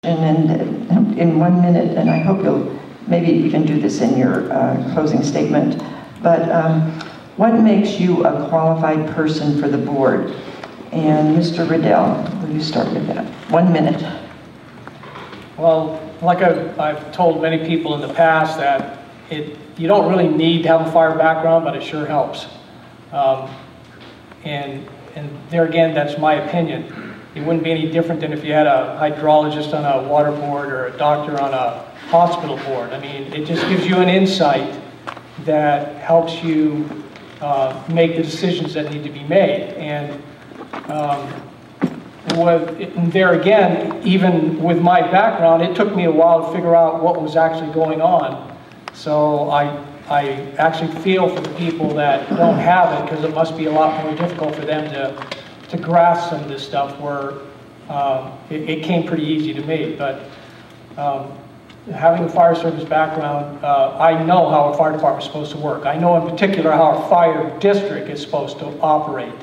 And in 1 minute, and I hope you'll maybe even do this in your closing statement, but what makes you a qualified person for the board? And Mr. Riddell, will you start with that? 1 minute. Well, like I've told many people in the past, that you don't really need to have a fire background, but it sure helps. And there again, that's my opinion. It wouldn't be any different than if you had a hydrologist on a water board or a doctor on a hospital board. I mean, it just gives you an insight that helps you make the decisions that need to be made. And there again, even with my background, it took me a while to figure out what was actually going on. So I actually feel for the people that don't have it, because it must be a lot more difficult for them to grasp some of this stuff, where it came pretty easy to me. But having a fire service background, I know how a fire department is supposed to work. I know in particular how a fire district is supposed to operate.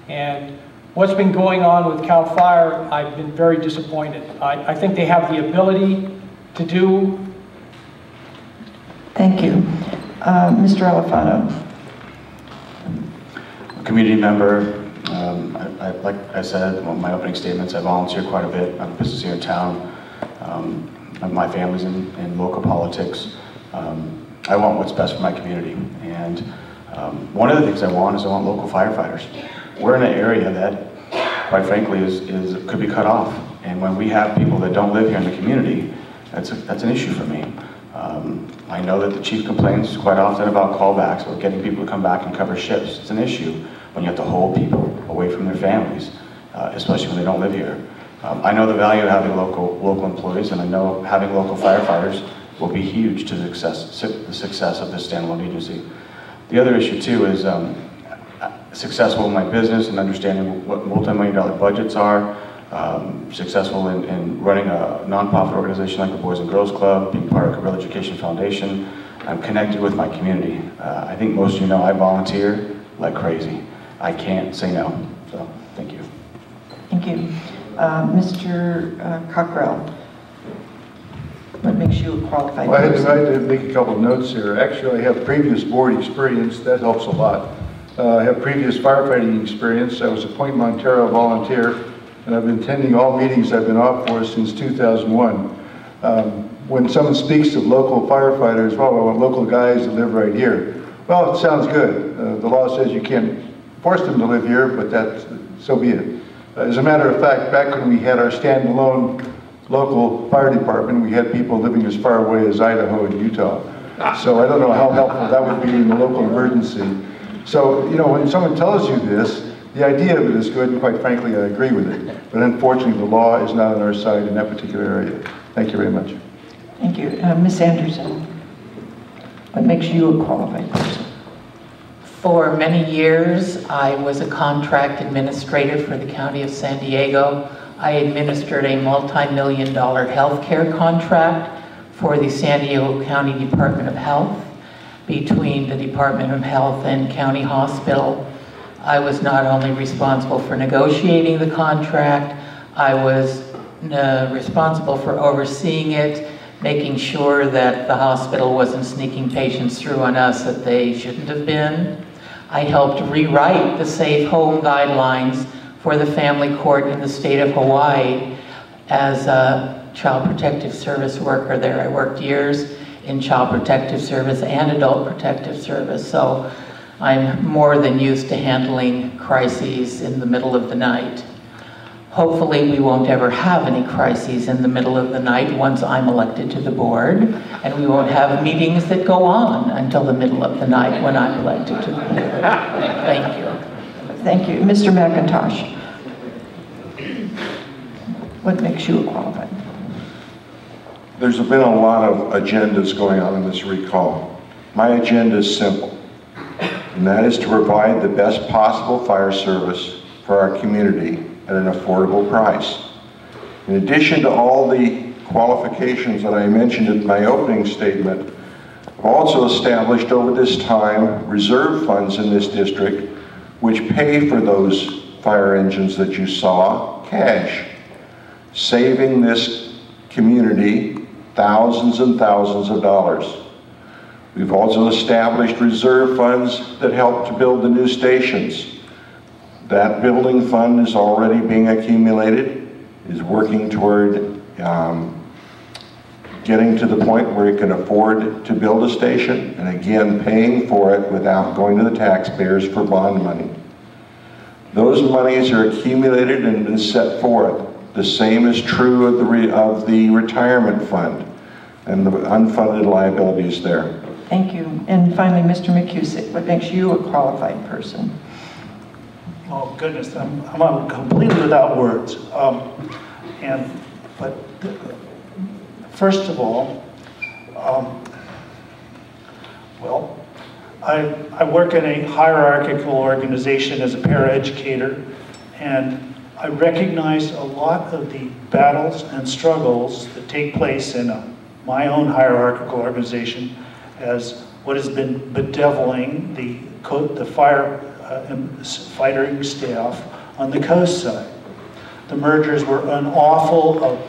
And what's been going on with CAL FIRE, I've been very disappointed. I think they have the ability to do. Thank you. Mr. Alifano. A community member, like I said in my opening statements, I volunteer quite a bit. I'm a business here in town. My family's in local politics. I want what's best for my community. And one of the things I want is I want local firefighters. We're in an area that, quite frankly, could be cut off. And when we have people that don't live here in the community, that's an issue for me. I know that the chief complains quite often about callbacks or getting people to come back and cover shifts. It's an issue when you have to hold people away from their families, especially when they don't live here. I know the value of having local employees, and I know having local firefighters will be huge to the success of this standalone agency. The other issue too is successful in my business and understanding what multi-million-dollar budgets are, successful in running a nonprofit organization like the Boys and Girls Club, being part of the Career Education Foundation. I'm connected with my community. I think most of you know I volunteer like crazy. I can't say no, so thank you. Thank you. Mr. Cockrell, what makes you a qualified person? I had to make a couple of notes here. Actually, I have previous board experience. That helps a lot. I have previous firefighting experience. I was a Point Montero volunteer, and I've been attending all meetings I've been off for since 2001. When someone speaks of local firefighters, well, I want local guys to live right here. Well, it sounds good. The law says you can't force them to live here, but so be it. As a matter of fact, back when we had our standalone local fire department, we had people living as far away as Idaho and Utah. So I don't know how helpful that would be in the local emergency. So, you know, when someone tells you this, the idea of it is good, and quite frankly, I agree with it. But unfortunately, the law is not on our side in that particular area. Thank you very much. Thank you. Ms. Anderson, what makes you a qualified person? For many years, I was a contract administrator for the County of San Diego. I administered a multi-million-dollar healthcare contract for the San Diego County Department of Health between the Department of Health and County Hospital. I was not only responsible for negotiating the contract, I was responsible for overseeing it, making sure that the hospital wasn't sneaking patients through on us that they shouldn't have been. I helped rewrite the Safe Home Guidelines for the family court in the state of Hawaii as a Child Protective Service worker there. I worked years in Child Protective Service and Adult Protective Service, so I'm more than used to handling crises in the middle of the night. Hopefully we won't ever have any crises in the middle of the night once I'm elected to the board, and we won't have meetings that go on until the middle of the night when I'm elected to the board. Thank you. Thank you. Mr. McIntosh, what makes you a qualified? There's been a lot of agendas going on in this recall. My agenda is simple, and that is to provide the best possible fire service for our community at an affordable price. In addition to all the qualifications that I mentioned in my opening statement, I've also established over this time reserve funds in this district which pay for those fire engines that you saw cash, saving this community thousands and thousands of dollars. We've also established reserve funds that help to build the new stations. That building fund is already being accumulated, is working toward getting to the point where it can afford to build a station, and again, paying for it without going to the taxpayers for bond money. Those monies are accumulated and been set forth. The same is true of the retirement fund and the unfunded liabilities there. Thank you. And finally, Mr. McCusick, what makes you a qualified person? Oh goodness, I'm completely without words. First of all, well, I work in a hierarchical organization as a paraeducator, and I recognize a lot of the battles and struggles that take place in my own hierarchical organization as what has been bedeviling the fighting staff on the coast side. The mergers were an awful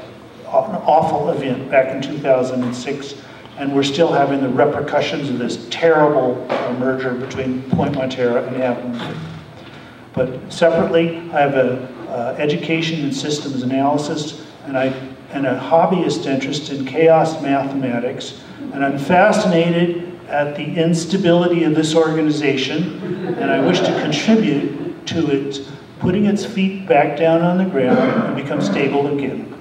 event back in 2006, and we're still having the repercussions of this terrible merger between Point Montero and Appleton. But separately, I have an education and systems analysis, and a hobbyist interest in chaos mathematics, and I'm fascinated at the instability of this organization, and I wish to contribute to it putting its feet back down on the ground and become stable again.